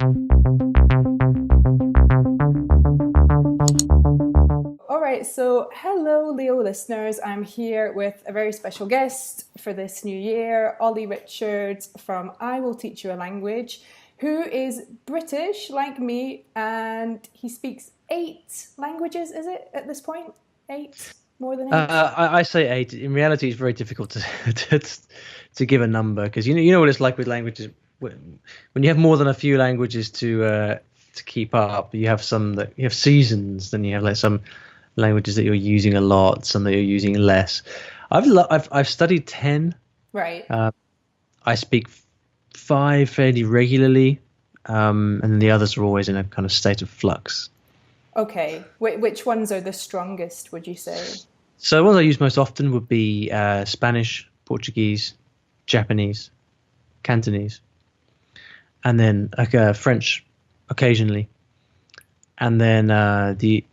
All right, so hello, Leo listeners. I'm here with a very special guest for this new year, Olly Richards from I Will Teach You a Language, who is British like me, and he speaks 8 languages, is it, at this point? 8? More than 8? I say eight. In reality, it's very difficult to to give a number because you know what it's like with languages. When you have more than a few languages to keep up, you have some that you have seasons. Then you have like some languages that you're using a lot, some that you're using less. I've studied 10. Right. I speak 5 fairly regularly, and then the others are always in a kind of state of flux. Okay. Which ones are the strongest, would you say? So ones I use most often would be Spanish, Portuguese, Japanese, Cantonese, and then French occasionally. And then the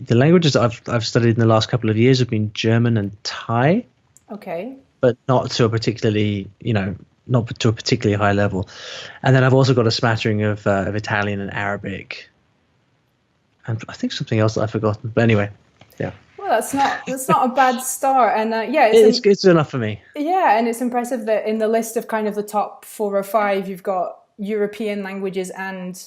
languages that I've studied in the last couple of years have been German and Thai, Okay. but not to a particularly not to a particularly high level. And then I've also got a smattering of Italian and Arabic, and I think something else that I've forgotten. But anyway, yeah. Well, that's not a bad start, and yeah, It's enough for me. yeah, and it's impressive that in the list of kind of the top 4 or 5, you've got European languages and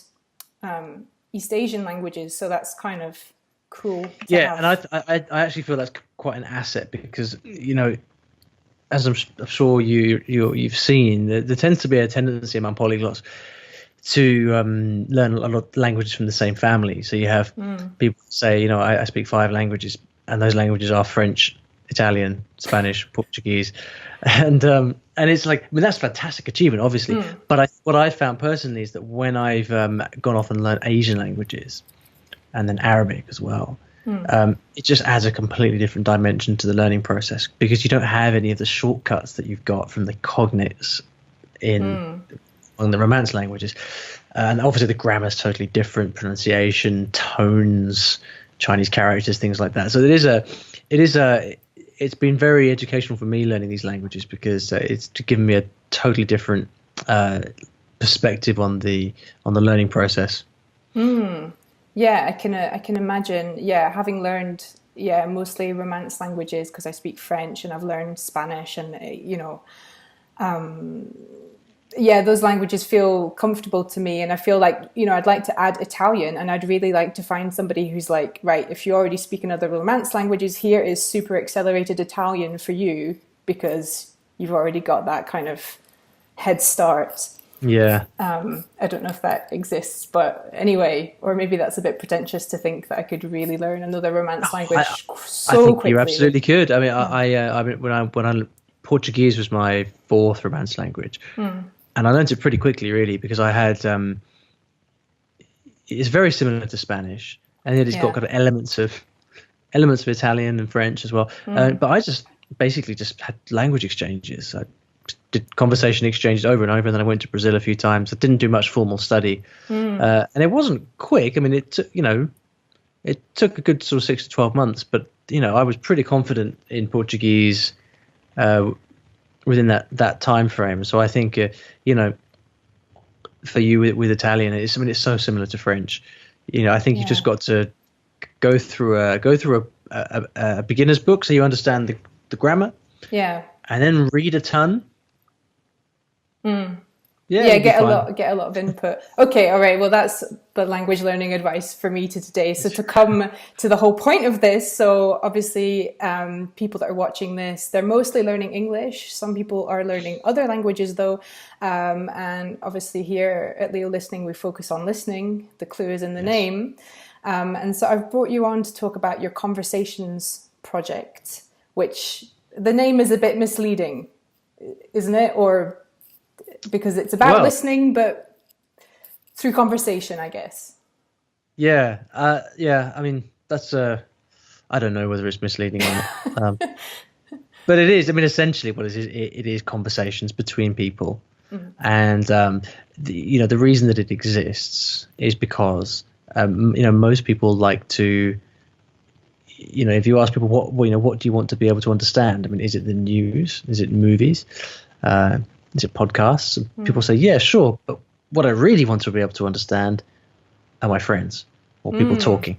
East Asian languages. So that's kind of cool to Yeah, and have. I actually feel that's quite an asset because as I'm sure you've seen, there tends to be a tendency among polyglots to learn a lot of languages from the same family. So you have people say, I speak 5 languages, and those languages are French, Italian, Spanish, Portuguese, and it's like, I mean, that's a fantastic achievement, obviously. But what I found personally is that when I've gone off and learned Asian languages, and then Arabic as well, it just adds a completely different dimension to the learning process because you don't have any of the shortcuts that you've got from the cognates on the Romance languages. And obviously the grammar is totally different, pronunciation, tones, Chinese characters, things like that. So it's been very educational for me learning these languages because it's given me a totally different perspective on the learning process. Yeah, I can imagine. Yeah, having learned mostly Romance languages because I speak French and I've learned Spanish and yeah, those languages feel comfortable to me, and I feel like I'd like to add Italian, and I'd really like to find somebody who's like, right, if you already speak another Romance languages, here is super accelerated Italian for you because you've already got that kind of head start. Yeah. I don't know if that exists, but anyway, or maybe that's a bit pretentious to think that I could really learn another Romance language I so think you quickly. absolutely could. I mean, I mean, when I Portuguese was my 4th Romance language, and I learned it pretty quickly, really, because I had it's very similar to Spanish, and it's got Yeah. kind of elements of Italian and French as well. But I just basically just had language exchanges. I did conversation exchanges over and over, and then I went to Brazil a few times. I didn't do much formal study, and it wasn't quick. I mean, it took a good sort of 6 to 12 months, but I was pretty confident in Portuguese within that time frame. So I think for you with Italian, it's so similar to French. I think you Yeah. just got to go through a beginner's book so you understand the grammar, Yeah. and then read a ton. Yeah, Yeah, you'll be fine. get a lot of input. Okay, all right. Well, that's the language learning advice for me to today. So to come to the whole point of this, so obviously, people that are watching this, they're mostly learning English. Some people are learning other languages, though. And obviously, here at Leo Listening, we focus on listening. The clue is in the name. And so I've brought you on to talk about your conversations project, which the name is a bit misleading, isn't it? Or because it's about Well, listening, but through conversation, I guess. yeah, yeah. I mean, that's I don't know whether it's misleading or not, but it is. I mean, essentially, what it is conversations between people, and the reason that it exists is because most people like to. If you ask people what do you want to be able to understand? I mean, is it the news? Is it movies? Is it podcasts? And people say, yeah, sure, but what I really want to be able to understand are my friends or people talking.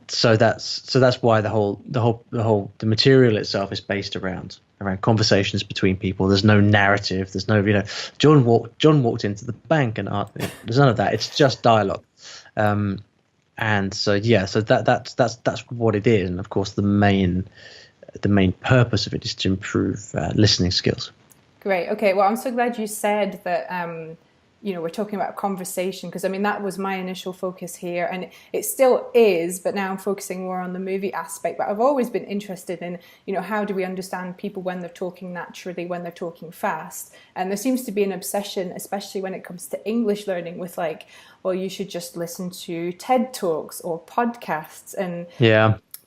So that's why the material itself is based around conversations between people. There's no narrative. There's no, John walked into the bank and there's none of that. It's just dialogue. And so that's what it is. And of course, the main purpose of it is to improve listening skills. Great. Okay. Well, I'm so glad you said that. We're talking about conversation, because I mean that was my initial focus here, and it still is. But now I'm focusing more on the movie aspect. But I've always been interested in, how do we understand people when they're talking naturally, when they're talking fast? And there seems to be an obsession, especially when it comes to English learning, with like, well, you should just listen to TED Talks or podcasts. And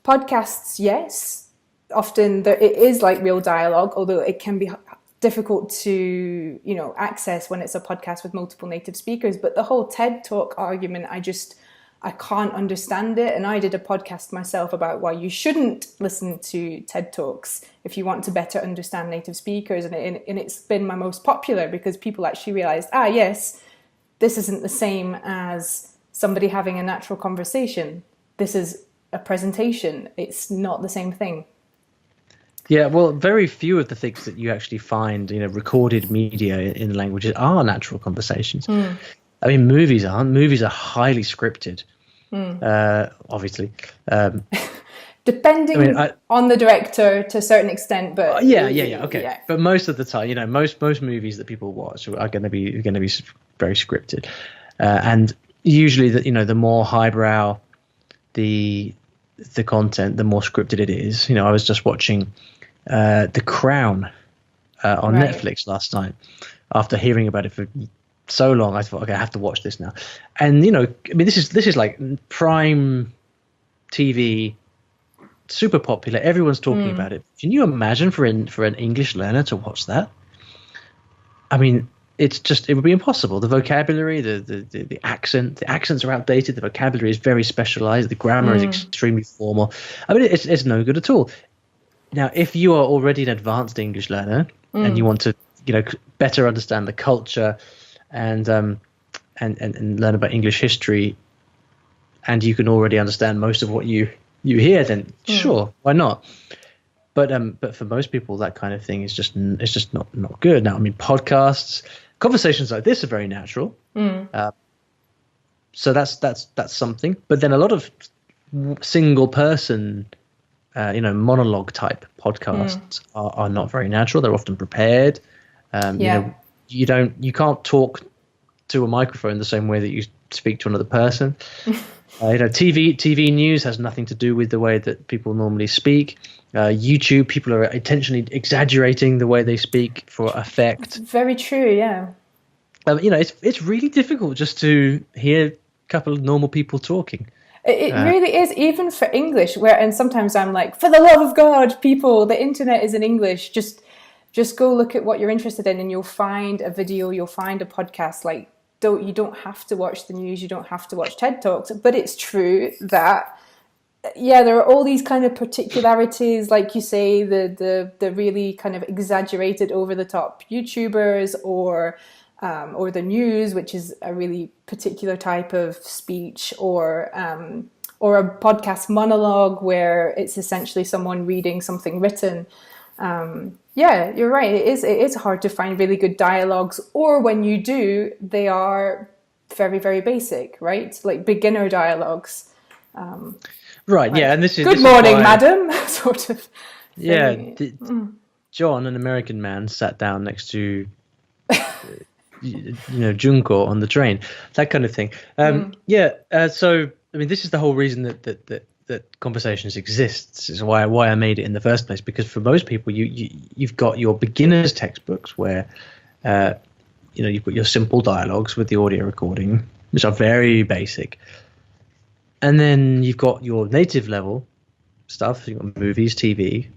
podcasts, yes, often it is like real dialogue, although it can be difficult to access when it's a podcast with multiple native speakers. But the whole TED Talk argument, I can't understand it. And I did a podcast myself about why you shouldn't listen to TED Talks if you want to better understand native speakers, and it's been my most popular because people actually realized, yes, this isn't the same as somebody having a natural conversation. This is a presentation. It's not the same thing. Yeah, well, very few of the things that you actually find, recorded media in languages are natural conversations. I mean, movies aren't. Movies are highly scripted, obviously. Depending on the director to a certain extent, but okay. Yeah. But most of the time, most movies that people watch are going to be very scripted, and usually the more highbrow the content, the more scripted it is. I was just watching The Crown on Netflix last night. After hearing about it for so long, I thought, okay, I have to watch this now. And I mean, this is like prime TV, super popular. Everyone's talking about it. Can you imagine for an English learner to watch that? I mean, it would be impossible. The vocabulary, the accents are outdated. The vocabulary is very specialized. The grammar is extremely formal. I mean, it's no good at all. Now, if you are already an advanced English learner and you want to, better understand the culture and learn about English history, and you can already understand most of what you hear, then sure, why not? But for most people, that kind of thing is just not good. Now, I mean, conversations like this are very natural. So that's something. But then a lot of single person, monologue type podcasts are not very natural. They're often prepared. You can't talk to a microphone the same way that you speak to another person. TV news has nothing to do with the way that people normally speak. YouTube, people are intentionally exaggerating the way they speak for effect. Very true, yeah. It's really difficult just to hear a couple of normal people talking. It really is, even for English, and sometimes I'm like, for the love of God, people, the internet is in English. Just go look at what you're interested in, and you'll find a video, you'll find a podcast. Like, you don't have to watch the news, you don't have to watch TED Talks. But it's true that, there are all these kind of particularities, like you say, the really kind of exaggerated, over the top YouTubers, or the news, which is a really particular type of speech, or a podcast monologue where it's essentially someone reading something written. You're right. It is hard to find really good dialogues, or when you do, they are very, very basic, right? Like beginner dialogues. Right. Like, and this is good morning, madam. Sort of. John, an American man, sat down next to Junko on the train, that kind of thing. So I mean, this is the whole reason that conversations exist. This is why I made it in the first place, because for most people, you've got your beginners textbooks where you've got your simple dialogues with the audio recording, which are very basic, and then you've got your native level stuff. You've got movies, TV.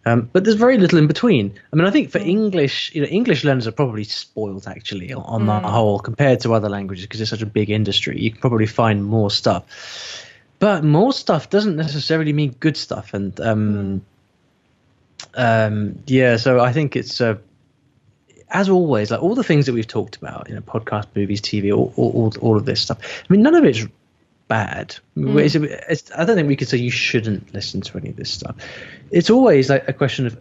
But there's very little in between. I mean, I think for English, English learners are probably spoiled actually on the whole compared to other languages, because it's such a big industry. You can probably find more stuff, but more stuff doesn't necessarily mean good stuff. And so I think it's as always, like all the things that we've talked about, podcast, movies, TV, all of this stuff. I mean, none of it's bad. I don't think we could say you shouldn't listen to any of this stuff. It's always like a question of,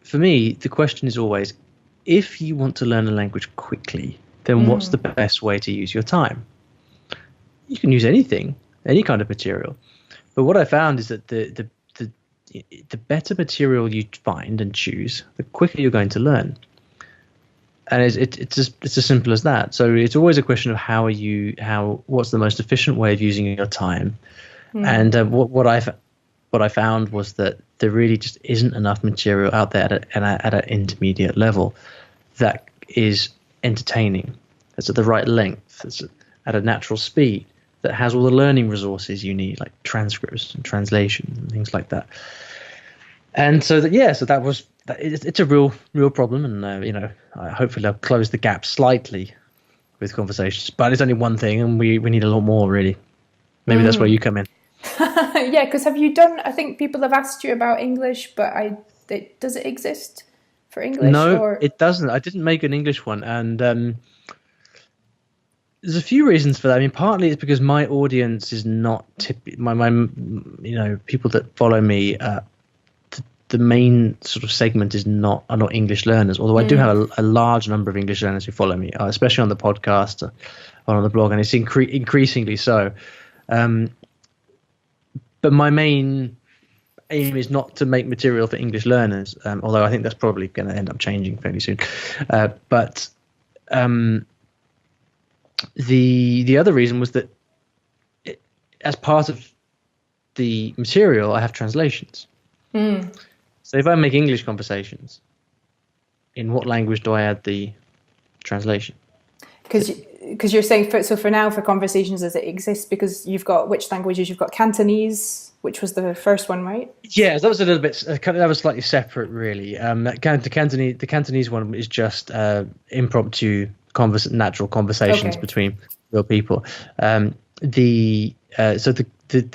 for me, the question is always, if you want to learn a language quickly, then what's the best way to use your time? You can use anything, any kind of material. But what I found is that the better material you find and choose, the quicker you're going to learn. And it's as simple as that. So it's always a question of what's the most efficient way of using your time. And what I found was that there really just isn't enough material out there at an intermediate level that is entertaining, that's at the right length, that's at a natural speed, that has all the learning resources you need, like transcripts and translation and things like that. And so it's a real problem, and hopefully I'll close the gap slightly with conversations. But it's only one thing, and we need a lot more, really. Maybe that's where you come in. Yeah, because have you done? I think people have asked you about English, but does it exist for English? No, it doesn't. I didn't make an English one, and there's a few reasons for that. I mean, partly it's because my audience is not my people that follow me. The main sort of segment are not English learners, although I do have a large number of English learners who follow me, especially on the podcast or on the blog, and it's increasingly so. But my main aim is not to make material for English learners, although I think that's probably going to end up changing fairly soon. But the other reason was that as part of the material, I have translations. So if I make English conversations, in what language do I add the translation? Because you're saying, for now, for conversations, does it exist? Because you've got, which languages? You've got Cantonese, which was the first one, right? Yeah, that was a little bit, that was slightly separate, really. The Cantonese one is just impromptu, natural conversations between real people. The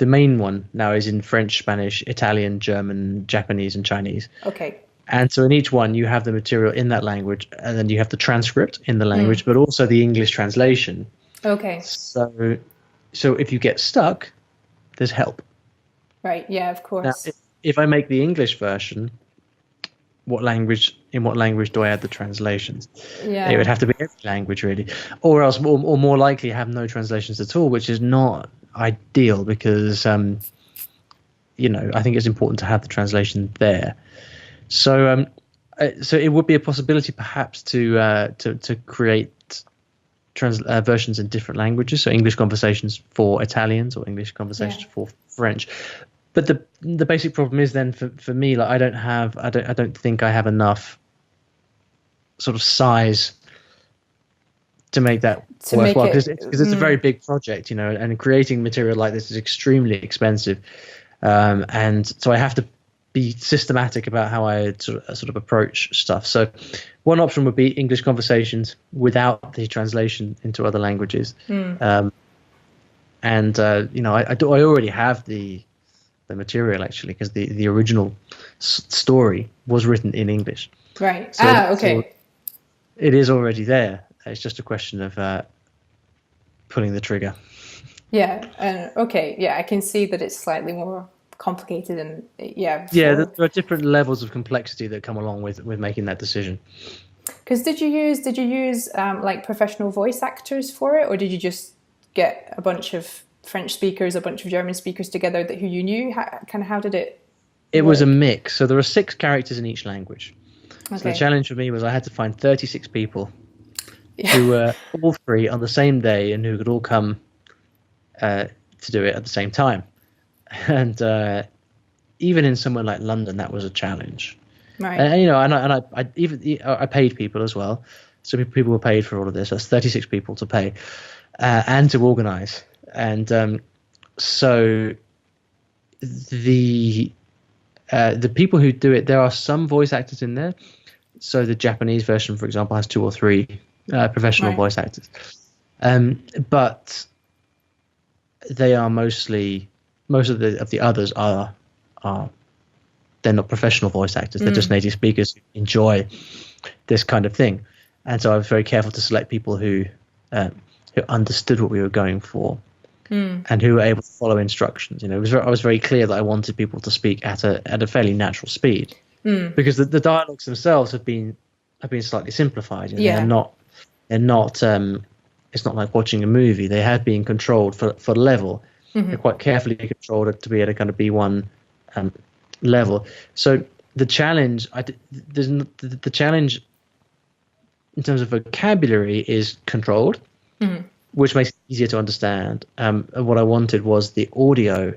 main one now is in French, Spanish, Italian, German, Japanese, and Chinese. Okay. And so in each one, you have the material in that language, and then you have the transcript in the language, but also the English translation. Okay. So if you get stuck, there's help. Right. Yeah, of course. Now, if I make the English version, in what language do I add the translations? Yeah. It would have to be every language, really, or else, or more likely, have no translations at all, which is not ideal because, I think it's important to have the translation there. So it would be a possibility, perhaps, to create versions in different languages. So English conversations for Italians or English conversations for French. But the basic problem is then for me, like I don't think I have enough sort of size to make that worthwhile, because it's a very big project, and creating material like this is extremely expensive, and so I have to be systematic about how I sort of approach stuff. So one option would be English conversations without the translation into other languages. I already have the material, actually, because the original story was written in English. Right. So, okay. So it is already there. It's just a question of pulling the trigger. Yeah. Okay. Yeah, I can see that it's slightly more complicated, and there are different levels of complexity that come along with making that decision. Because did you use like professional voice actors for it, or did you just get a bunch of French speakers, a bunch of German speakers together who you knew? How did it It work? was a mix. So there are 6 characters in each language. Okay. So the challenge for me was I had to find 36 people who were all free on the same day and who could all come to do it at the same time. And even in somewhere like London, that was a challenge. Right. I paid people as well. So people were paid for all of this. That's 36 people to pay and to organize. And so the people who do it, there are some voice actors in there. So the Japanese version, for example, has 2 or 3 professional voice actors. But they are most of the others are they're not professional voice actors. They're just native speakers who enjoy this kind of thing. And so I was very careful to select people who understood what we were going for and who were able to follow instructions. You know, I was very clear that I wanted people to speak at a fairly natural speed because the dialogues themselves have been slightly simplified. You know, they're not. It's not like watching a movie. They have been controlled for level. They're quite carefully controlled to be at a kind of B1 level. So the challenge, the challenge in terms of vocabulary is controlled, which makes it easier to understand. And what I wanted was the audio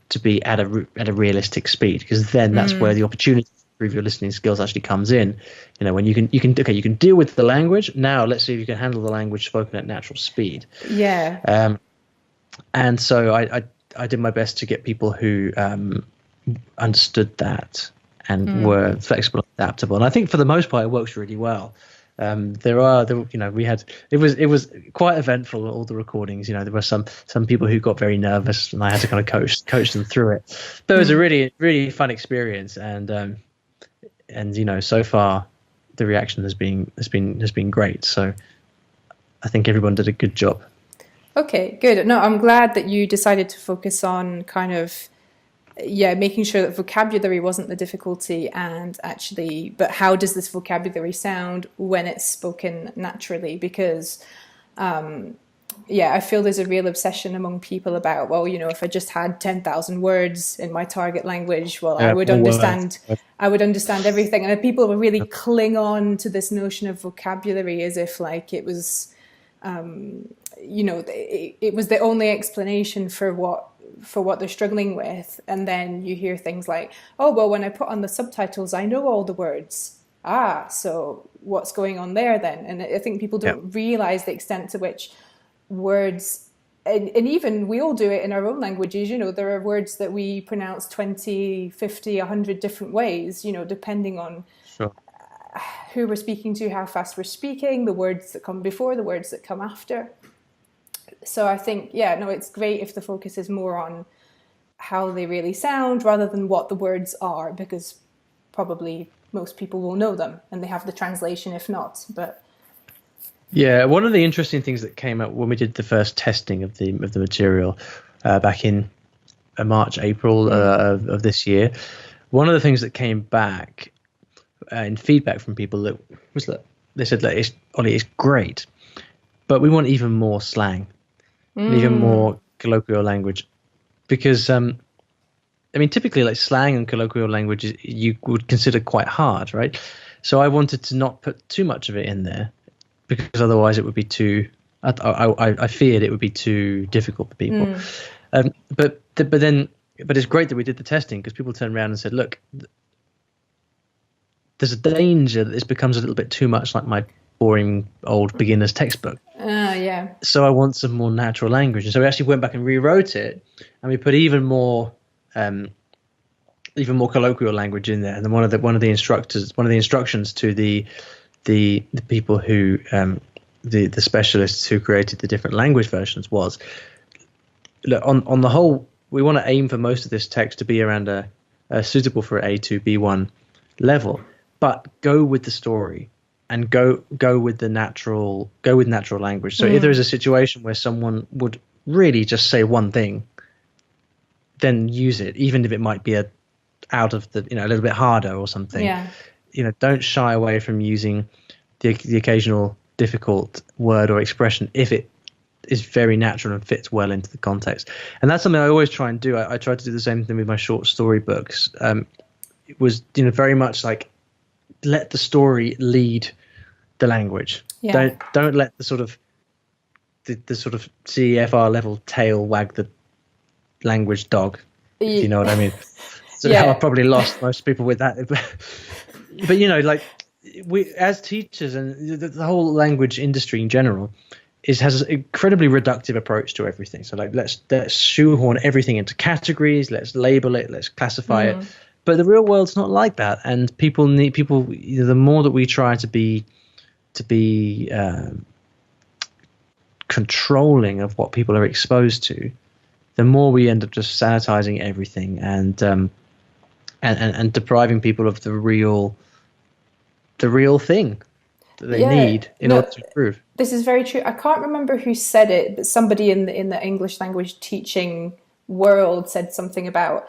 to be at a realistic speed, because then that's where the opportunity to improve your listening skills actually comes in. You know, when you can deal with the language. Now let's see if you can handle the language spoken at natural speed. Yeah. And so I did my best to get people who understood that and were flexible and adaptable. And I think for the most part it works really well. It was quite eventful, all the recordings. You know, there were some people who got very nervous and I had to kind of coach them through it. But it was a really, really fun experience, and you know, so far the reaction has been great. So I think everyone did a good job. Okay, good. No, I'm glad that you decided to focus on kind of, making sure that vocabulary wasn't the difficulty, and actually, but how does this vocabulary sound when it's spoken naturally? Because, I feel there's a real obsession among people about, well, you know, if I just had 10,000 words in my target language, well, I would understand everything. And people will really cling on to this notion of vocabulary as if like it was, it was the only explanation for what they're struggling with. And then you hear things like, oh, well, when I put on the subtitles, I know all the words. So what's going on there then? And I think people don't realize the extent to which words, and even we all do it in our own languages, you know, there are words that we pronounce 20, 50, 100 different ways, you know, depending on who we're speaking to, how fast we're speaking, the words that come before, the words that come after. So I think, it's great if the focus is more on how they really sound rather than what the words are, because probably most people will know them and they have the translation if not. But one of the interesting things that came up when we did the first testing of the material back in March, April of this year, one of the things that came back in feedback from people was that they said that Olly, it's great, but we want even more slang. Even more colloquial language, because typically like slang and colloquial language you would consider quite hard, right? So I wanted to not put too much of it in there, because otherwise it would be too I feared it would be too difficult for people. But it's great that we did the testing, because people turned around and said, look, there's a danger that this becomes a little bit too much like my boring old beginner's textbook. So I want some more natural language. And so we actually went back and rewrote it, and we put even more colloquial language in there. And then one of the instructions to the people who the specialists who created the different language versions was, look, on the whole, we want to aim for most of this text to be around a suitable for A2 B1 level, but go with the story. And go with natural language. So if there is a situation where someone would really just say one thing, then use it, even if it might be out of the, you know, a little bit harder or something. You know, don't shy away from using the occasional difficult word or expression if it is very natural and fits well into the context. And that's something I always try and do. I try to do the same thing with my short story books. It was, you know, very much like, let the story lead the language. Don't let the sort of CEFR level tail wag the language dog, if you know what I mean. So now I've probably lost most people with that. But you know, like we as teachers and the whole language industry in general has an incredibly reductive approach to everything. So like let's shoehorn everything into categories, let's label it, let's classify it. But the real world's not like that, and people. You know, the more that we try to be controlling of what people are exposed to, the more we end up just sanitizing everything and and depriving people of the real thing that they need in order to improve. This is very true. I can't remember who said it, but somebody in the English language teaching world said something about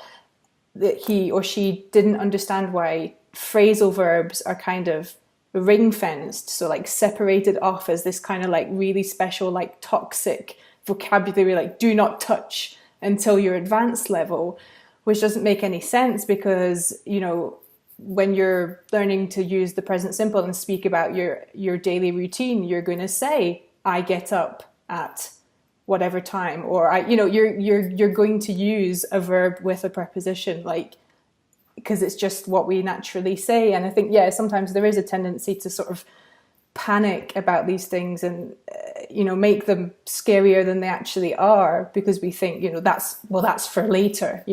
that he or she didn't understand why phrasal verbs are kind of ring fenced, so like separated off as this kind of like really special, like toxic vocabulary, like do not touch until your advanced level, which doesn't make any sense because, you know, when you're learning to use the present simple and speak about your daily routine, you're going to say, I get up at whatever time, or you're going to use a verb with a preposition, like, because it's just what we naturally say. And I think, sometimes there is a tendency to sort of panic about these things and, make them scarier than they actually are, because we think, that's for later,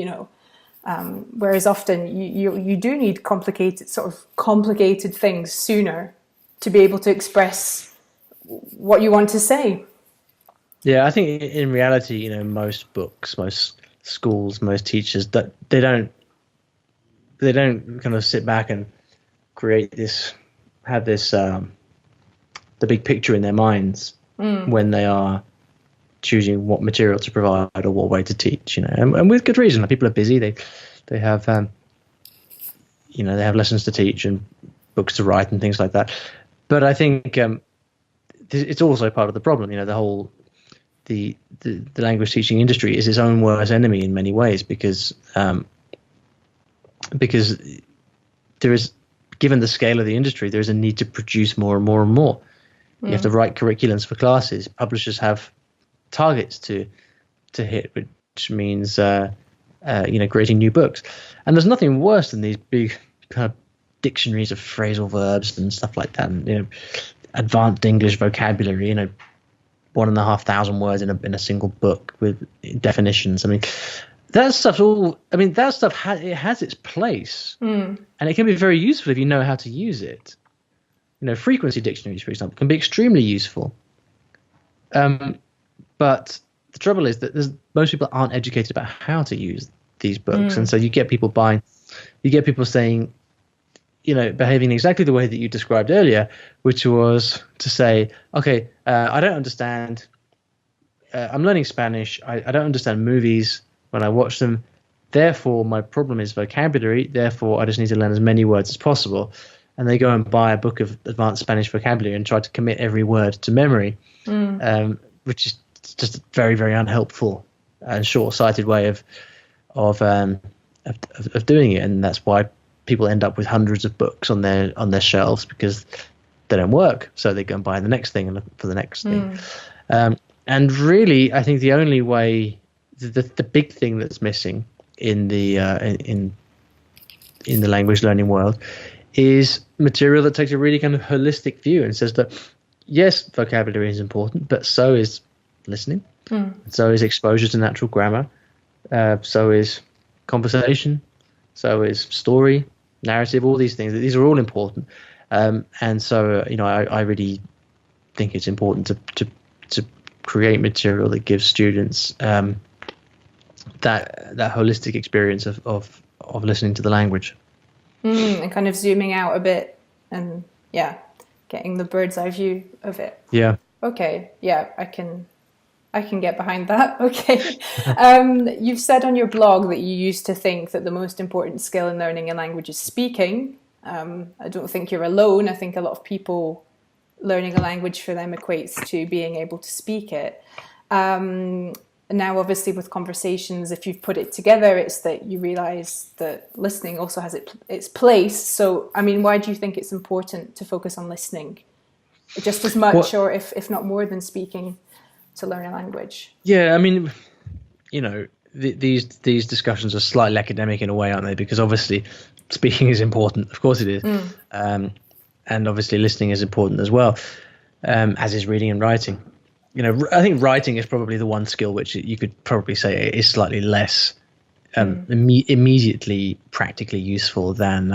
whereas often you do need complicated things sooner to be able to express what you want to say. Yeah, I think in reality, most books, most schools, most teachers, that they don't kind of sit back and have this the big picture in their minds when they are choosing what material to provide or what way to teach, and with good reason. Like, people are busy; they have they have lessons to teach and books to write and things like that. But I think it's also part of the problem. The whole the language teaching industry is its own worst enemy in many ways, because there is, given the scale of the industry, there is a need to produce more and more and more. You have to write curriculums for classes. Publishers have targets to hit, which means creating new books. And there's nothing worse than these big kind of dictionaries of phrasal verbs and stuff like that, and advanced English vocabulary. 1,500 words in a single book with definitions. I mean, that stuff it has its place, and it can be very useful if you know how to use it. Frequency dictionaries, for example, can be extremely useful. But the trouble is that most people aren't educated about how to use these books, and so you get people saying, behaving exactly the way that you described earlier, which was to say, okay, I don't understand. I'm learning Spanish. I don't understand movies when I watch them. Therefore, my problem is vocabulary. Therefore, I just need to learn as many words as possible. And they go and buy a book of advanced Spanish vocabulary and try to commit every word to memory, which is just a very, very unhelpful and short-sighted way of doing it. And that's why people end up with hundreds of books on their shelves, because they don't work. So they go and buy the next thing and look for the next thing. And really, I think the only way, the big thing that's missing in the language learning world is material that takes a really kind of holistic view and says that, yes, vocabulary is important, but so is listening, so is exposure to natural grammar, so is conversation, so is story, narrative, all these things. These are all important. And so, I really think it's important to create material that gives students that holistic experience of listening to the language. And kind of zooming out a bit and getting the bird's eye view of it. Yeah. Okay. Yeah, I can get behind that. Okay. You've said on your blog that you used to think that the most important skill in learning a language is speaking. I don't think you're alone. I think a lot of people, learning a language for them equates to being able to speak it. Now, obviously, with conversations, if you've put it together, it's that you realize that listening also has its place. So, I mean, why do you think it's important to focus on listening just as much, or if not more than speaking, to learn a language? Yeah, I mean, these discussions are slightly academic in a way, aren't they? Because obviously speaking is important. Of course it is. And obviously listening is important as well, as is reading and writing. I think writing is probably the one skill which you could probably say is slightly less immediately practically useful than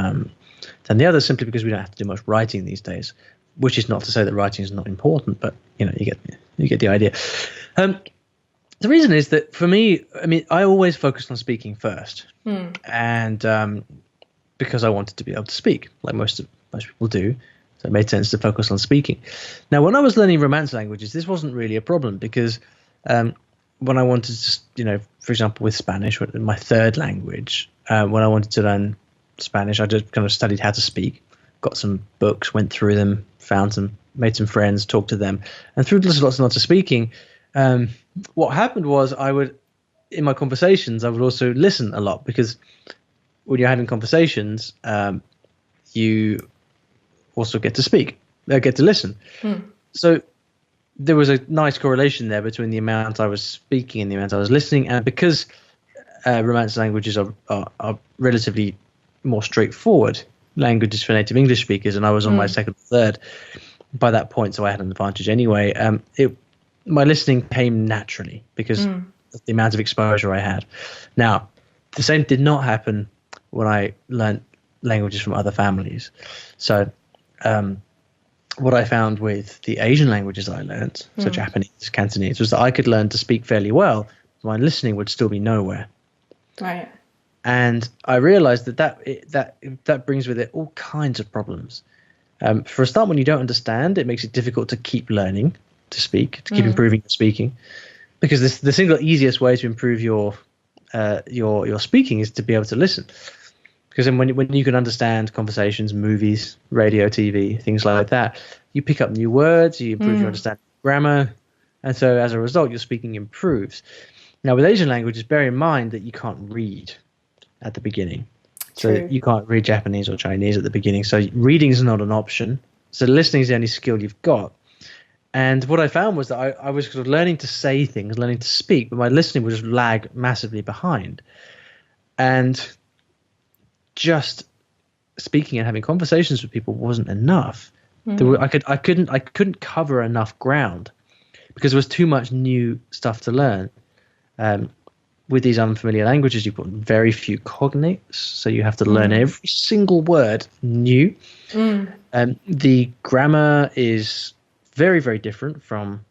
the others, simply because we don't have to do much writing these days. Which is not to say that writing is not important, but you get the idea. The reason is that for me, I mean, I always focused on speaking first, and because I wanted to be able to speak, like most people do. So it made sense to focus on speaking. Now, when I was learning Romance languages, this wasn't really a problem because when I wanted to, for example, with Spanish, my third language, when I wanted to learn Spanish, I just kind of studied how to speak, got some books, went through them, made some friends, talked to them, and through lots and lots of speaking, what happened was in my conversations, I would also listen a lot, because when you're having conversations, you also get to speak, get to listen. So there was a nice correlation there between the amount I was speaking and the amount I was listening. And because Romance languages are relatively more straightforward languages for native English speakers, and I was on my second or third by that point, so I had an advantage anyway. My listening came naturally because of the amount of exposure I had. Now, the same did not happen when I learned languages from other families. So what I found with the Asian languages I learned, so Japanese, Cantonese, was that I could learn to speak fairly well. My listening would still be nowhere. Right. And I realized that brings with it all kinds of problems. For a start, when you don't understand, it makes it difficult to keep learning to speak, to keep improving your speaking, because the single easiest way to improve your speaking is to be able to listen. Because then when you can understand conversations, movies, radio, TV, things like that, you pick up new words, you improve your understanding of grammar, and so as a result, your speaking improves. Now, with Asian languages, bear in mind that you can't read at the beginning. So True. you can't read Japanese or Chinese at the beginning. So reading is not an option. So listening is the only skill you've got. And what I found was that I was sort of learning to say things, learning to speak, but my listening would just lag massively behind. And just speaking and having conversations with people wasn't enough. I couldn't cover enough ground because there was too much new stuff to learn. With these unfamiliar languages, you've got very few cognates, so you have to learn every single word new. The grammar is very, very different from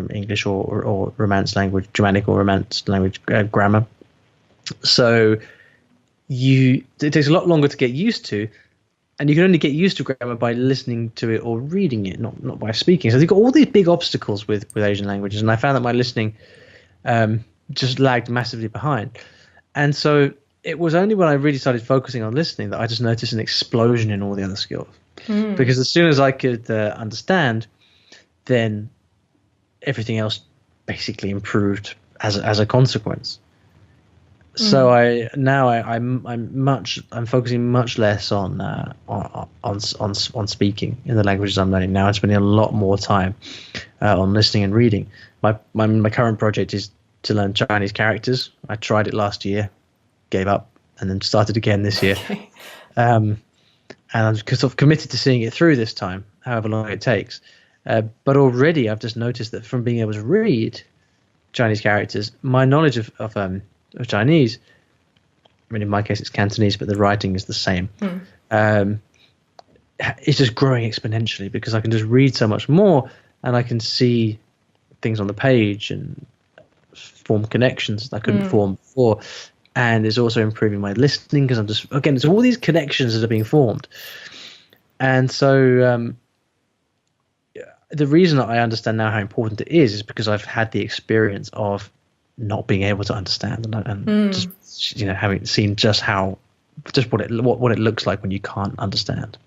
English or Romance language, Germanic or Romance language grammar. So it takes a lot longer to get used to, and you can only get used to grammar by listening to it or reading it, not by speaking. So you've got all these big obstacles with Asian languages, and I found that my listening just lagged massively behind. And so it was only when I really started focusing on listening that I just noticed an explosion in all the other skills. Because as soon as I could understand, then everything else basically improved as a consequence. So I'm focusing much less on speaking in the languages I'm learning now. I'm spending a lot more time on listening and reading. My current project is to learn Chinese characters. I tried it last year, gave up, and then started again this year. And I'm sort of committed to seeing it through this time, however long it takes. But already I've just noticed that from being able to read Chinese characters, my knowledge of Chinese, I mean, in my case it's Cantonese, but the writing is the same. It's just growing exponentially because I can just read so much more, and I can see things on the page and form connections that I couldn't form before. And it's also improving my listening because there's all these connections that are being formed. And so the reason that I understand now how important it is because I've had the experience of not being able to understand and just having seen just what it looks like when you can't understand.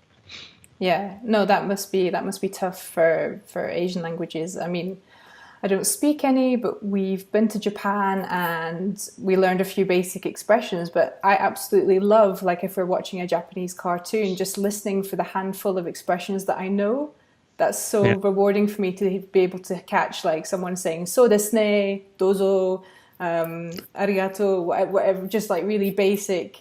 Yeah, no, that must be tough for Asian languages. I mean, I don't speak any, but we've been to Japan and we learned a few basic expressions. But I absolutely love, like if we're watching a Japanese cartoon, just listening for the handful of expressions that I know. That's so rewarding for me to be able to catch like someone saying "so desu ne," "dozo," "arigato," whatever, just like really basic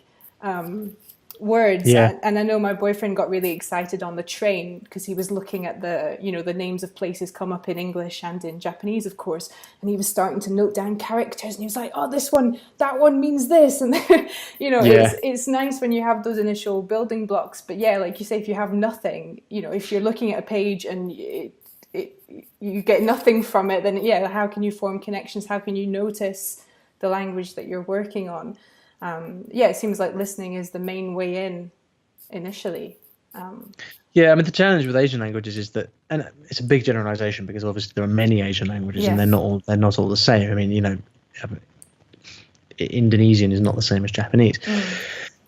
words. Yeah. And I know my boyfriend got really excited on the train because he was looking at the names of places come up in English and in Japanese, of course, and he was starting to note down characters, and he was like, "Oh, that one means this," and it's nice when you have those initial building blocks. But yeah, like you say, if you have nothing, if you're looking at a page and you get nothing from it, then how can you form connections? How can you notice the language that you're working on? Yeah, it seems like listening is the main way in initially. Yeah, I mean, the challenge with Asian languages is that, and it's a big generalization because obviously there are many Asian languages and Yes. they're not all the same. I mean, Indonesian is not the same as Japanese.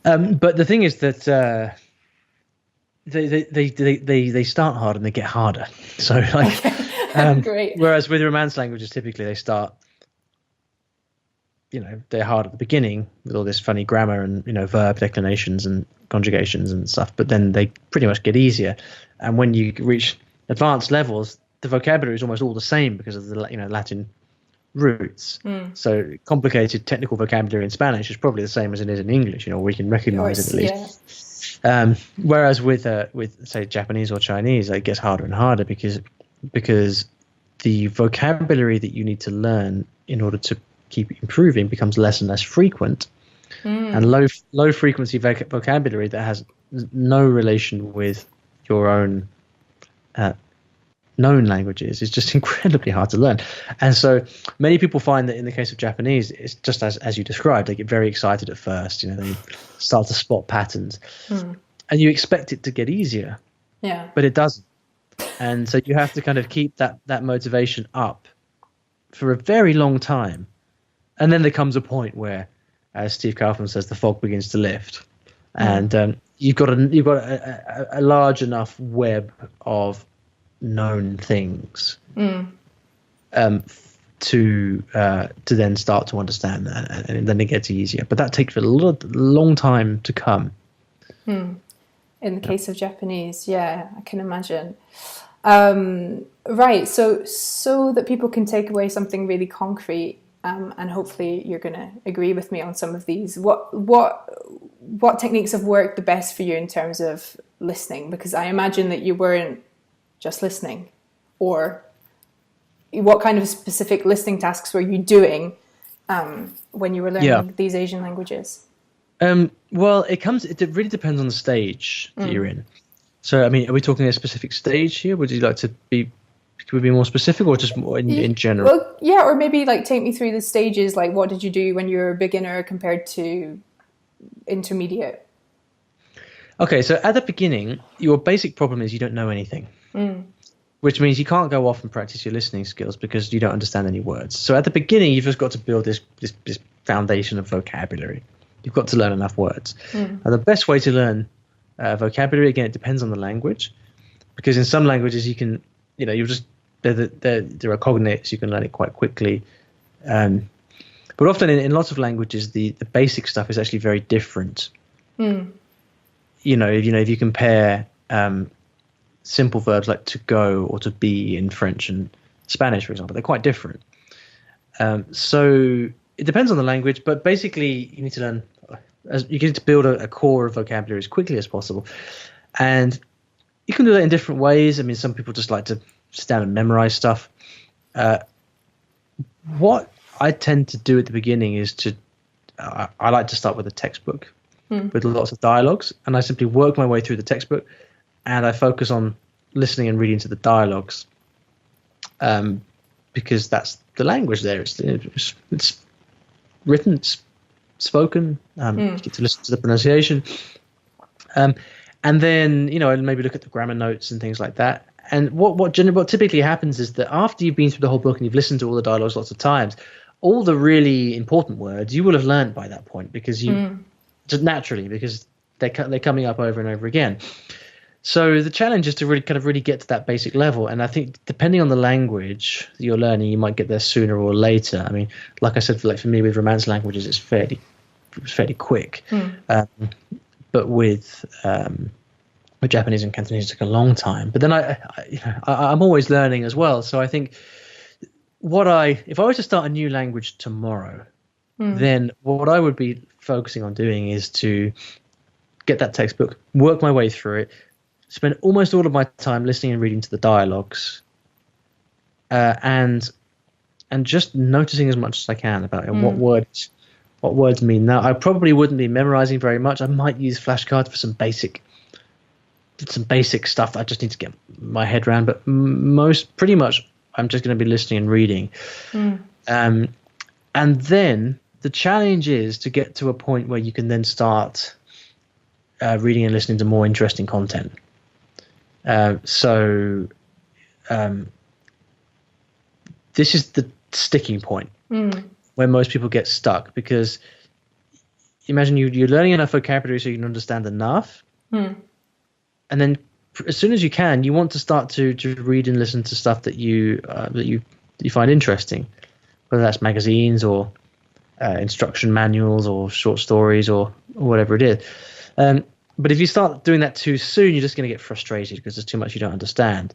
But the thing is that they start hard and they get harder. So like, Great. whereas with Romance languages, typically they start, they're hard at the beginning with all this funny grammar and verb declinations and conjugations and stuff. But then they pretty much get easier. And when you reach advanced levels, the vocabulary is almost all the same because of the Latin roots. So complicated technical vocabulary in Spanish is probably the same as it is in English. We can recognize it at least. Yeah. Whereas with say Japanese or Chinese, it gets harder and harder because the vocabulary that you need to learn in order to keep improving becomes less and less frequent, and low frequency vocabulary that has no relation with your own known languages is just incredibly hard to learn. And so many people find that in the case of Japanese, it's just as you described. They get very excited at first. They start to spot patterns, and you expect it to get easier, but it doesn't. And so you have to kind of keep that motivation up for a very long time. And then there comes a point where, as Steve Kaufman says, the fog begins to lift, and you've got a large enough web of known things to then start to understand that, and then it gets easier. But that takes a long time to come. In the case of Japanese, I can imagine. Right, so that people can take away something really concrete. And hopefully you're going to agree with me on some of these. What techniques have worked the best for you in terms of listening? Because I imagine that you weren't just listening. Or what kind of specific listening tasks were you doing when you were learning these Asian languages? Well, it really depends on the stage that you're in. So, I mean, are we talking a specific stage here? Would you like to be more specific, or just more in general? Well, yeah, or maybe like take me through the stages. Like, what did you do when you were a beginner compared to intermediate? Okay, so at the beginning, your basic problem is you don't know anything, which means you can't go off and practice your listening skills because you don't understand any words. So at the beginning, you've just got to build this foundation of vocabulary. You've got to learn enough words. And the best way to learn vocabulary, again, it depends on the language, because in some languages you can, you'll just there are cognates, you can learn it quite quickly. But often in lots of languages, the basic stuff is actually very different. If you compare simple verbs like to go or to be in French and Spanish, for example, they're quite different. So it depends on the language, but basically you need to learn, you need to build a core of vocabulary as quickly as possible. And you can do that in different ways. I mean, some people just like to sit down and memorize stuff. What I tend to do at the beginning is I like to start with a textbook with lots of dialogues, and I simply work my way through the textbook, and I focus on listening and reading to the dialogues, because that's the language there. It's written, it's spoken. You get to listen to the pronunciation, and then I maybe look at the grammar notes and things like that. And what typically happens is that after you've been through the whole book and you've listened to all the dialogues lots of times, all the really important words you will have learned by that point, because just naturally, because they're coming up over and over again. So the challenge is to really get to that basic level. And I think depending on the language that you're learning, you might get there sooner or later. I mean, like I said, for me with Romance languages, it was fairly quick. But with Japanese and Cantonese, it took a long time. But then I'm always learning as well. So I think if I were to start a new language tomorrow, then what I would be focusing on doing is to get that textbook, work my way through it, spend almost all of my time listening and reading to the dialogues, and just noticing as much as I can about what words mean. Now, I probably wouldn't be memorizing very much. I might use flashcards for some basic stuff that I just need to get my head around, but pretty much I'm just going to be listening and reading. And then the challenge is to get to a point where you can then start reading and listening to more interesting content. So this is the sticking point where most people get stuck, because imagine you're learning enough vocabulary so you can understand enough, and then as soon as you can, you want to start to read and listen to stuff that you find interesting, whether that's magazines or instruction manuals or short stories or whatever it is. But if you start doing that too soon, you're just going to get frustrated because there's too much you don't understand.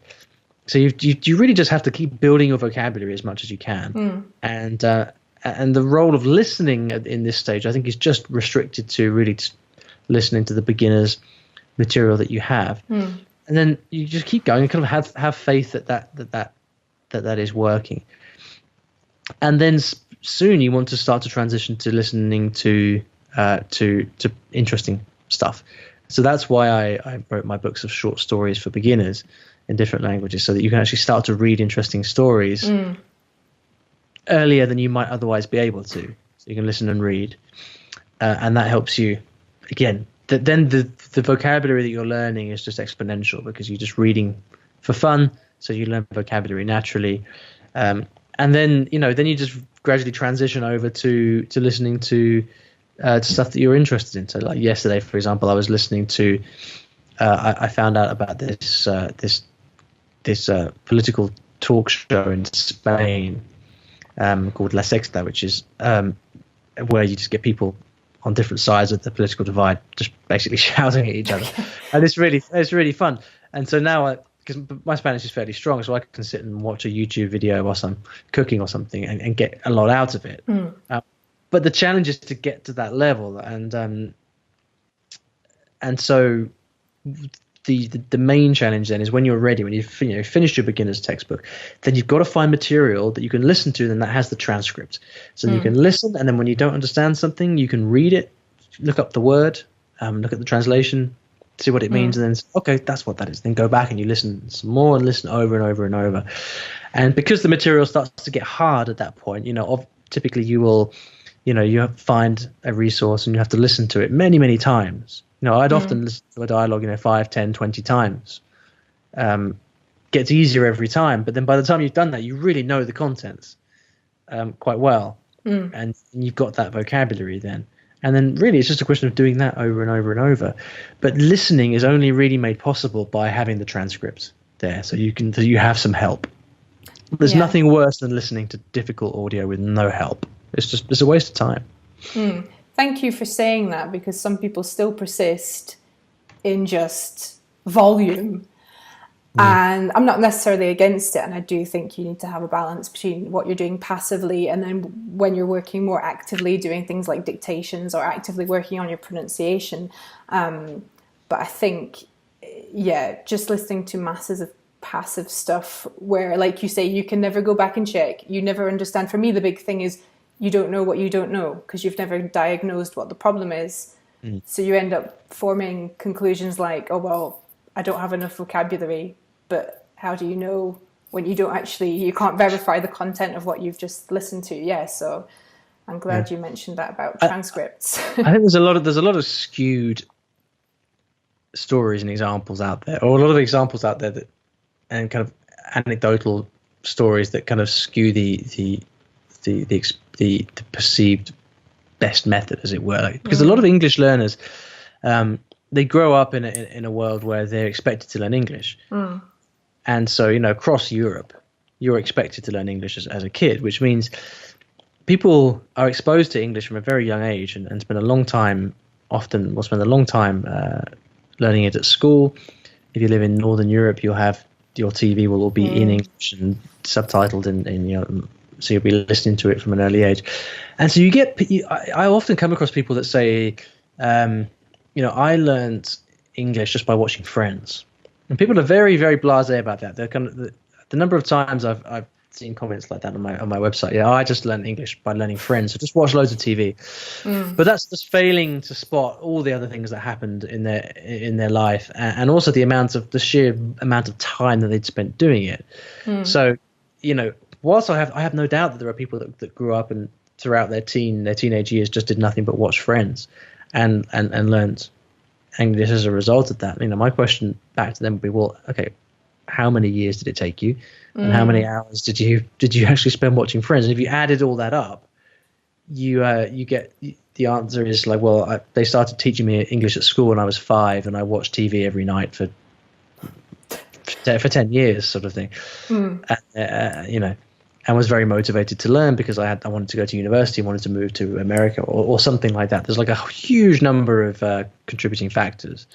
So you really just have to keep building your vocabulary as much as you can. And the role of listening in this stage, I think, is just restricted to really listening to the beginner's material that you have. And then you just keep going and kind of have faith that is working. And then soon you want to start to transition to listening to interesting stuff. So that's why I wrote my books of short stories for beginners in different languages, so that you can actually start to read interesting stories earlier than you might otherwise be able to. So you can listen and read, and that helps you, again, then the vocabulary that you're learning is just exponential, because you're just reading for fun, so you learn vocabulary naturally. And then you just gradually transition over to listening to stuff that you're interested in. So like yesterday, for example, I was listening to I found out about this political talk show in Spain called La Sexta, which is where you just get people on different sides of the political divide just basically shouting at each other. And it's really fun. And so now because my Spanish is fairly strong, so I can sit and watch a YouTube video whilst I'm cooking or something and get a lot out of it. But the challenge is to get to that level, and so the main challenge then is when you're ready, when you've finished your beginner's textbook, then you've got to find material that you can listen to, and that has the transcript. So you can listen, and then when you don't understand something, you can read it, look up the word, look at the translation, see what it means, and then okay, that's what that is. Then go back and you listen some more and listen over and over and over. And because the material starts to get hard at that point, typically you will, you find a resource and you have to listen to it many, many times. I'd often listen to a dialogue, 5, 10, 20 times. Gets easier every time, but then by the time you've done that, you really know the contents quite well, and you've got that vocabulary then. And then really it's just a question of doing that over and over and over. But listening is only really made possible by having the transcript there, so you have some help. There's nothing worse than listening to difficult audio with no help. It's a waste of time. Thank you for saying that, because some people still persist in just volume. And I'm not necessarily against it, and I do think you need to have a balance between what you're doing passively and then when you're working more actively, doing things like dictations or actively working on your pronunciation. But I think, just listening to masses of passive stuff where, like you say, you can never go back and check. You never understand. For me, the big thing is you don't know what you don't know, because you've never diagnosed what the problem is. So you end up forming conclusions like, oh, well, I don't have enough vocabulary. But how do you know when you can't verify the content of what you've just listened to? Yeah, so I'm glad you mentioned that about transcripts. I think there's a lot of skewed stories and examples out there, or a lot of examples out there and kind of anecdotal stories that kind of skew the perceived best method, as it were. Because a lot of English learners, they grow up in a world where they're expected to learn English. And so, across Europe, you're expected to learn English as a kid, which means people are exposed to English from a very young age and spend a long time, often will spend a long time learning it at school. If you live in Northern Europe, you'll have your TV will all be in English and subtitled in so you'll be listening to it from an early age. And so I often come across people that say, I learned English just by watching Friends. And people are very, very blasé about that. They're kind of the number of times I've seen comments like that on my website. I just learned English by learning Friends. So just watch loads of TV. But that's just failing to spot all the other things that happened in their life, and also the sheer amount of time that they'd spent doing it. So, whilst I have no doubt that there are people that grew up and throughout their teenage years just did nothing but watch Friends and learned English as a result of that. My question back to them would be, well, okay, how many years did it take you, and how many hours did you actually spend watching Friends? And if you added all that up, you get the answer is like, well, they started teaching me English at school when I was 5, and I watched TV every night for 10 years, sort of thing. And was very motivated to learn because I wanted to go to university, wanted to move to America or something like that. There's like a huge number of contributing factors.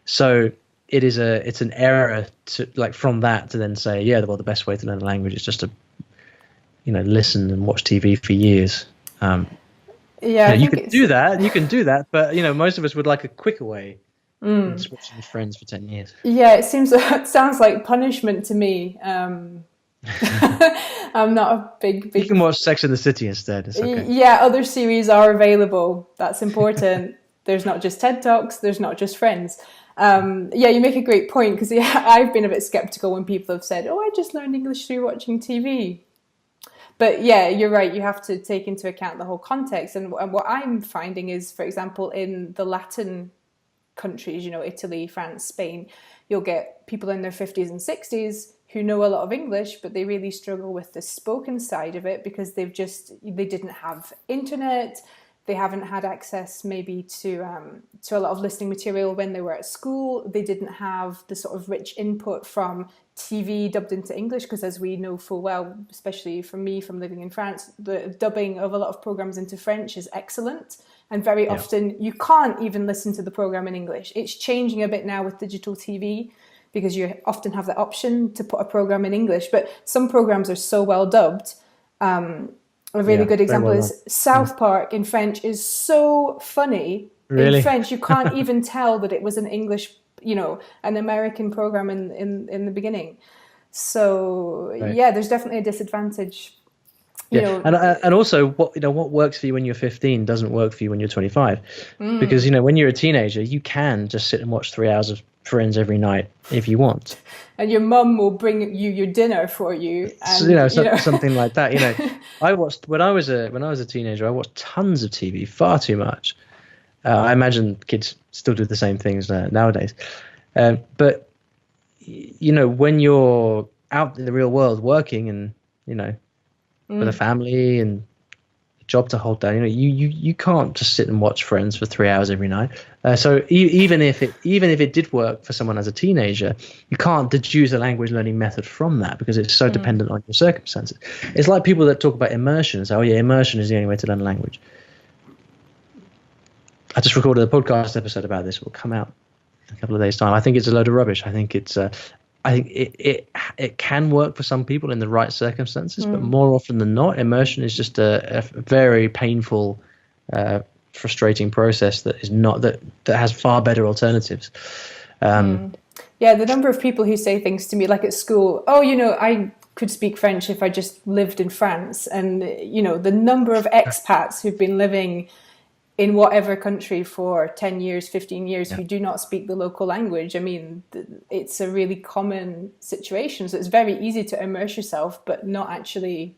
So it's an error to like from that to then say, yeah, well, the best way to learn a language is just to, listen and watch TV for years. You can do that, but most of us would like a quicker way than just watching Friends for 10 years. Yeah, it sounds like punishment to me. I'm not a big. You can watch Sex and the City instead. It's okay. Yeah, other series are available. That's important. There's not just TED Talks. There's not just Friends. You make a great point because I've been a bit skeptical when people have said, "Oh, I just learned English through watching TV." But yeah, you're right. You have to take into account the whole context. And what I'm finding is, for example, in the Latin countries, Italy, France, Spain, you'll get people in their 50s and 60s who know a lot of English, but they really struggle with the spoken side of it because they didn't have internet. They haven't had access maybe to a lot of listening material when they were at school. They didn't have the sort of rich input from TV dubbed into English because, as we know full well, especially from me from living in France, the dubbing of a lot of programs into French is excellent. And very often you can't even listen to the program in English. It's changing a bit now with digital TV because you often have the option to put a program in English. But some programs are so well dubbed. A really good example is South Park in French is so funny. Really? In French, you can't even tell that it was an English, an American program in the beginning. So there's definitely a disadvantage. And also what works for you when you're 15 doesn't work for you when you're 25, because when you're a teenager you can just sit and watch 3 hours of Friends every night if you want, and your mum will bring you your dinner for you, and something like that. I watched when I was a teenager. I watched tons of TV, far too much. I imagine kids still do the same things nowadays, but when you're out in the real world working and with a family and a job to hold down, you can't just sit and watch Friends for 3 hours every night. So even if it did work for someone as a teenager, you can't deduce a language learning method from that because it's so dependent on your circumstances. It's like people that talk about immersion and say, "Oh yeah, immersion is the only way to learn a language." I just recorded a podcast episode about this. It will come out in a couple of days' time. I think it's a load of rubbish. I think it can work for some people in the right circumstances, but more often than not, immersion is just a very painful, frustrating process that has far better alternatives. The number of people who say things to me, like at school, "Oh, I could speak French if I just lived in France," and the number of expats who've been living in whatever country for 10 years, 15 years, who do not speak the local language. I mean, it's a really common situation. So it's very easy to immerse yourself, but not actually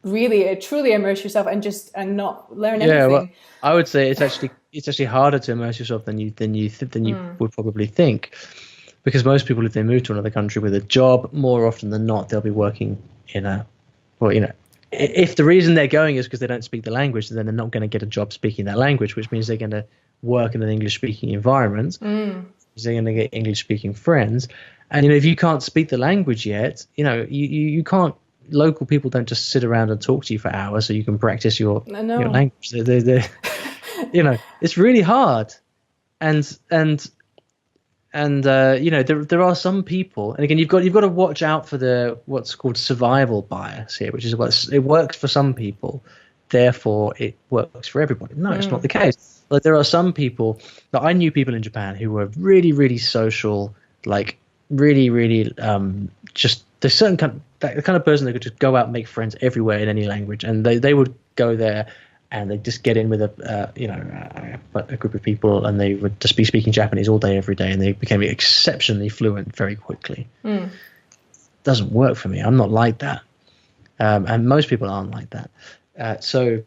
really truly immerse yourself and not learn anything. Yeah, well, I would say it's actually harder to immerse yourself than you would probably think, because most people, if they move to another country with a job, more often than not, they'll be working if the reason they're going is because they don't speak the language, then they're not going to get a job speaking that language, which means they're going to work in an English-speaking environment. They're going to get English-speaking friends. And, if you can't speak the language yet, you can't – local people don't just sit around and talk to you for hours so you can practice your language. They're it's really hard. And there are some people, and again, you've got to watch out for what's called survival bias here, which is it works for some people, therefore it works for everybody. No, it's not the case. Like, there are some people that I knew people in Japan who were really, really social, like really, really just there's certain the kind of person that could just go out and make friends everywhere in any language, and they would go there and they just get in with a group of people, and they would just be speaking Japanese all day, every day, and they became exceptionally fluent very quickly. Doesn't work for me. I'm not like that, and most people aren't like that. So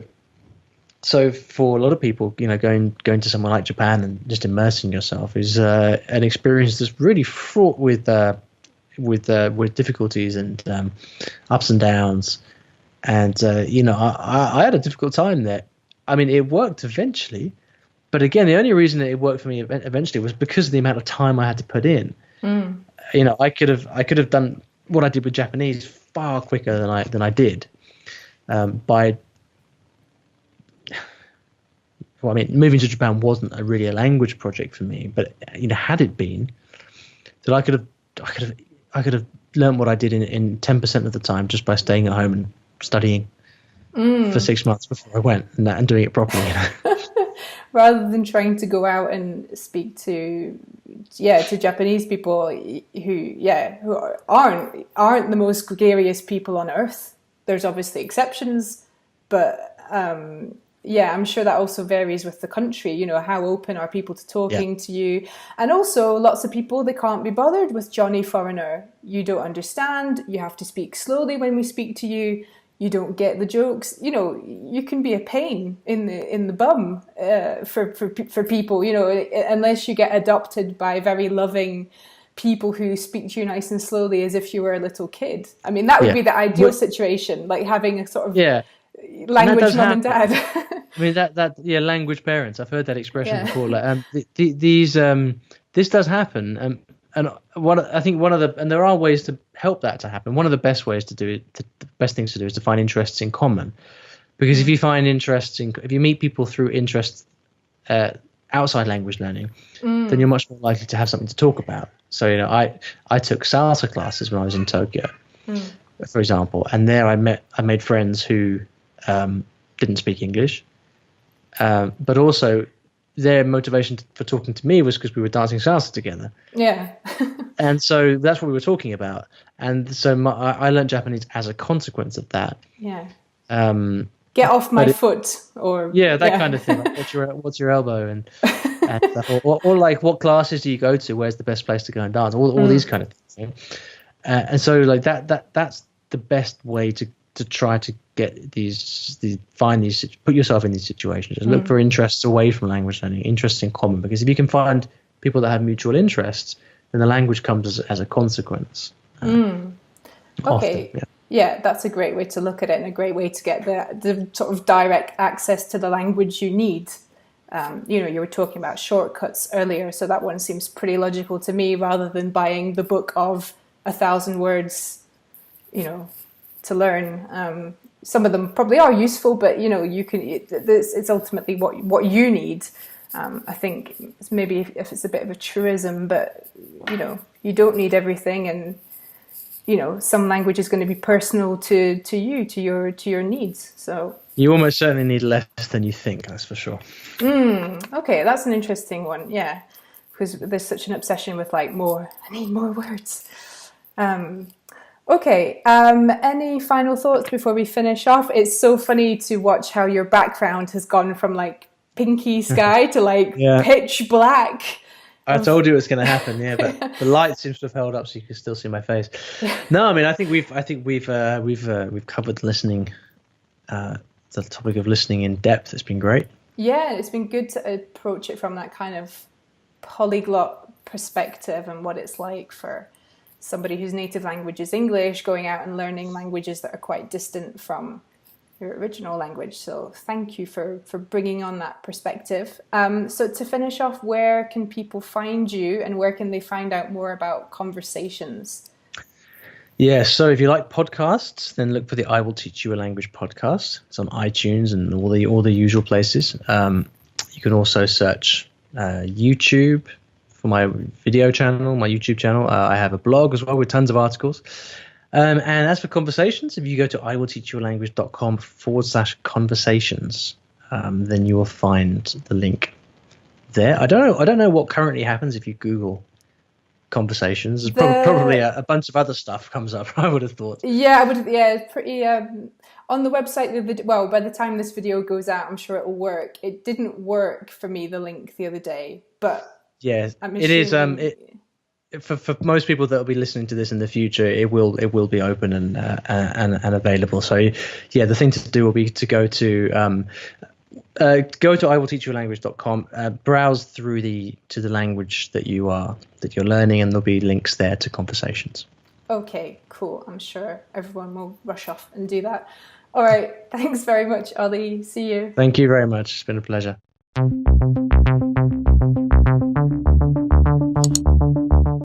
for a lot of people, going to somewhere like Japan and just immersing yourself is an experience that's really fraught with difficulties and ups and downs. And I had a difficult time there. I mean, it worked eventually, but again, the only reason that it worked for me eventually was because of the amount of time I had to put in. I could have done what I did with Japanese far quicker than I did by. Well, I mean, moving to Japan wasn't really a language project for me, but had it been, that I could have learned what I did in 10% of the time just by staying at home and studying for 6 months before I went and doing it properly. Rather than trying to go out and speak to Japanese people who aren't the most gregarious people on earth. There's obviously exceptions, but I'm sure that also varies with the country. How open are people to talking to you? And also lots of people, they can't be bothered with Johnny Foreigner. You don't understand. You have to speak slowly when we speak to you. You don't get the jokes. You can be a pain in the bum for people. Unless you get adopted by very loving people who speak to you nice and slowly as if you were a little kid. I mean, that would be the ideal situation, like having a sort of language mum and dad. I mean that language parents. I've heard that expression before. Like, this does happen, and there are ways to help that to happen. One of the best ways to do it, the best things to do, is to find interests in common, because if you find if you meet people through interests outside language learning, then you're much more likely to have something to talk about. So I took salsa classes when I was in Tokyo, for example, and there I made friends who didn't speak English, but also their motivation for talking to me was because we were dancing salsa together. Yeah. And so that's what we were talking about. And so I learned Japanese as a consequence of that. Yeah. Get off my foot, or that kind of thing. Like, what's your elbow and stuff. Or like, what classes do you go to? Where's the best place to go and dance? All these kind of things. And so like that's the best way to try to get put yourself in these situations. Just look for interests away from language learning, interests in common, because if you can find people that have mutual interests, then the language comes as a consequence. Okay. Often, that's a great way to look at it, and a great way to get the sort of direct access to the language you need. You were talking about shortcuts earlier, so that one seems pretty logical to me, rather than buying the book of 1,000 words, to learn. Some of them probably are useful, but you can. It's ultimately what you need. I think maybe if it's a bit of a truism, but you don't need everything, and some language is going to be personal to you, to your needs. So you almost certainly need less than you think. That's for sure. Okay, that's an interesting one. Yeah, because there's such an obsession with more. I need more words. Okay. Any final thoughts before we finish off? It's so funny to watch how your background has gone from pinky sky to pitch black. I told you it was going to happen, but the light seems to have held up, so you can still see my face. No, I mean, I think we've covered listening, the topic of listening in depth. It's been great. Yeah, it's been good to approach it from that kind of polyglot perspective, and what it's like for somebody whose native language is English, going out and learning languages that are quite distant from your original language. So thank you for bringing on that perspective. So to finish off, where can people find you, and where can they find out more about Conversations? Yeah, so if you like podcasts, then look for the I Will Teach You a Language podcast. It's on iTunes and all the usual places. You can also search YouTube for my video channel, my YouTube channel. I have a blog as well with tons of articles. And as for Conversations, if you go to iwillteachyoualanguage.com/conversations, then you will find the link there. I don't know what currently happens if you Google Conversations. There's probably a bunch of other stuff comes up, I would have thought. Yeah, it's pretty... on the website, by the time this video goes out, I'm sure it will work. It didn't work for me, the link the other day, but... Yeah, it is. for most people that will be listening to this in the future, it will be open and available. So yeah, the thing to do will be to go to iwillteachyoulanguage.com, browse through to the language that you're learning, and there'll be links there to conversations. Okay, cool. I'm sure everyone will rush off and do that. All right. Thanks very much, Olly. See you. Thank you very much. It's been a pleasure.